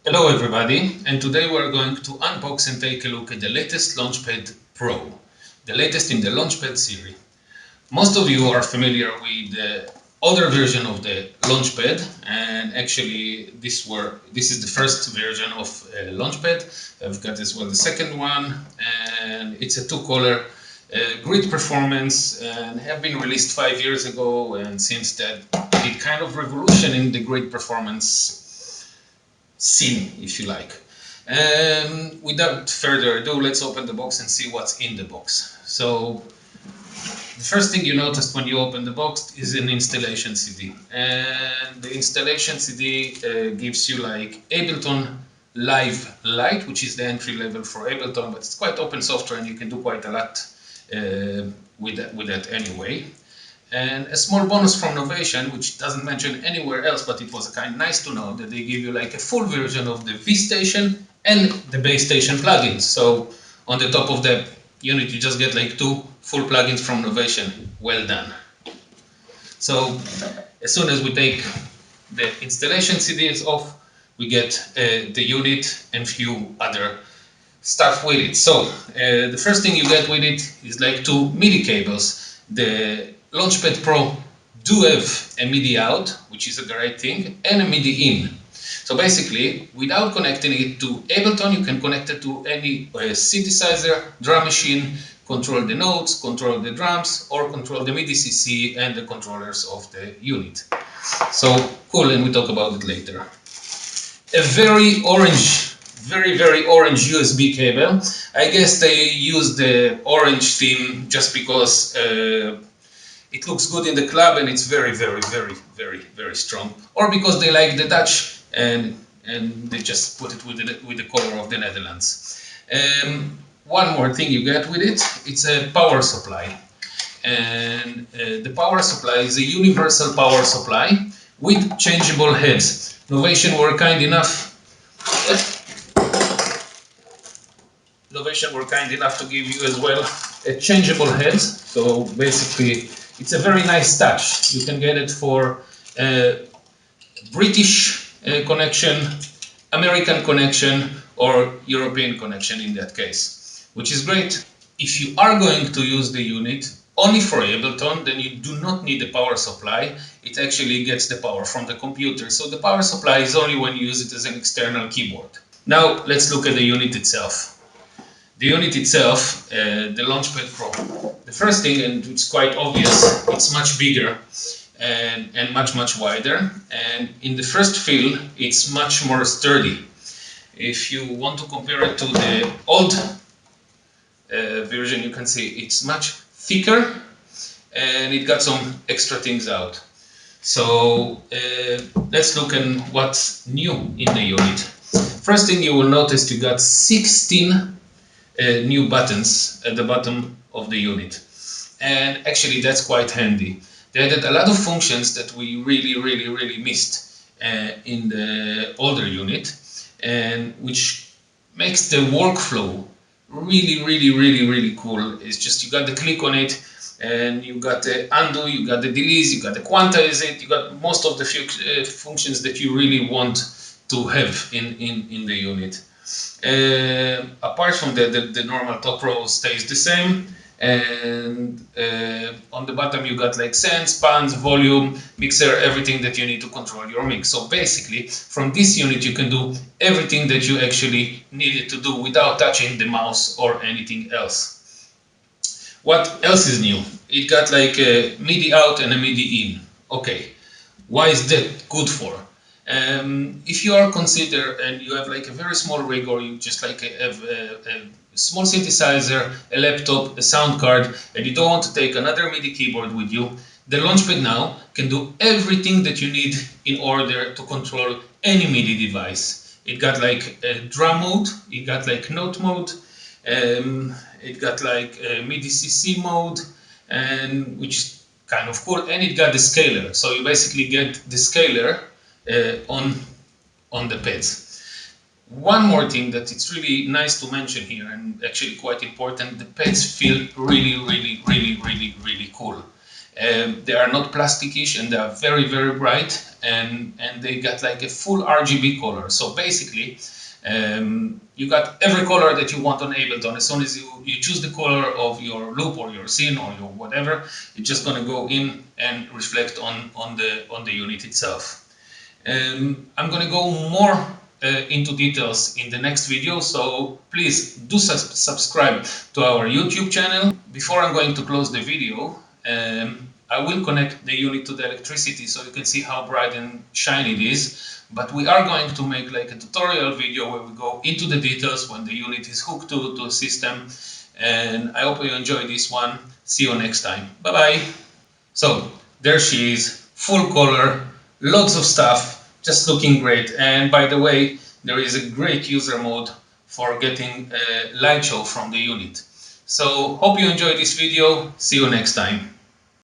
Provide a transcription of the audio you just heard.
Hello everybody, and today we're going to unbox and take a look at the latest Launchpad Pro, the latest in the Launchpad series. Most of you are familiar with the older version of the Launchpad, and actually this is the first version of Launchpad. I've got as well the second one, and it's a two-color great performance, and have been released 5 years ago, and since that did kind of revolution in the great performance scene, if you like. Without further ado, let's open the box and see what's in the box. So the first thing you noticed when you open the box is an installation CD, and the installation CD gives you like Ableton Live Lite, which is the entry level for Ableton, but it's quite open software and you can do quite a lot with that anyway. And a small bonus from Novation, which doesn't mention anywhere else, but it was kind of nice to know that they give you like a full version of the V Station and the Bass Station plugins. So on the top of the unit, you just get like two full plugins from Novation. Well done. So as soon as we take the installation CDs off, we get the unit and few other stuff with it. So the first thing you get with it is like two MIDI cables. The Launchpad Pro do have a MIDI out, which is a great thing, and a MIDI in. So basically, without connecting it to Ableton, you can connect it to any synthesizer, drum machine, control the notes, control the drums, or control the MIDI CC and the controllers of the unit. So cool, and we'll talk about it later. A very orange USB cable. I guess they use the orange theme just because it looks good in the club and it's very strong, or because they like the touch and they just put it with the color of the Netherlands. One more thing you get with it, it's a power supply, and the power supply is a universal power supply with changeable heads. Novation were kind enough to give you as well a changeable head. So basically it's a very nice touch. You can get it for British connection, American connection, or European connection in that case, which is great. If you are going to use the unit only for Ableton, then you do not need a power supply. It actually gets the power from the computer. So the power supply is only when you use it as an external keyboard. Now let's look at the unit itself. The unit itself, the Launchpad Pro. The first thing, and it's quite obvious, it's much bigger and much wider. And in the first feel, it's much more sturdy. If you want to compare it to the old version, you can see it's much thicker and it got some extra things out. So let's look at what's new in the unit. First thing you will notice, you got 16 new buttons at the bottom of the unit, and actually that's quite handy. They added a lot of functions that we really missed in the older unit, and which makes the workflow really cool. It's just you got the click on it and you got the undo, you got the delete, you got the quantize it, you got most of the functions that you really want to have in the unit. Apart from that, the normal top row stays the same, and on the bottom you got like sends, pans, volume, mixer, everything that you need to control your mix. So basically from this unit you can do everything that you actually needed to do without touching the mouse or anything else. What else is new? It got like a MIDI out and a MIDI in. Okay, why is that good for? If you are considered and you have like a very small rig, or you just like have a small synthesizer, a laptop, a sound card, and you don't want to take another MIDI keyboard with you, the Launchpad now can do everything that you need in order to control any MIDI device. It got like a drum mode, it got like note mode, it got like a MIDI CC mode, and which is kind of cool, and it got the scaler. So you basically get the scaler on the pads. One more thing that it's really nice to mention here, and actually quite important, the pads feel really cool. They are not plasticish and they are very, very bright, and they got like a full RGB color. So basically, you got every color that you want on Ableton. As soon as you choose the color of your loop or your scene or your whatever, it's just going to go in and reflect on the unit itself. I'm going to go more into details in the next video, so please do subscribe to our YouTube channel. Before I'm going to close the video, I will connect the unit to the electricity so you can see how bright and shiny it is. But we are going to make like a tutorial video where we go into the details when the unit is hooked to a system. And I hope you enjoy this one. See you next time. Bye bye. So there she is, full color, lots of stuff, just looking great. And by the way, there is a great user mode for getting a light show from the unit. So hope you enjoyed this video. See you next time.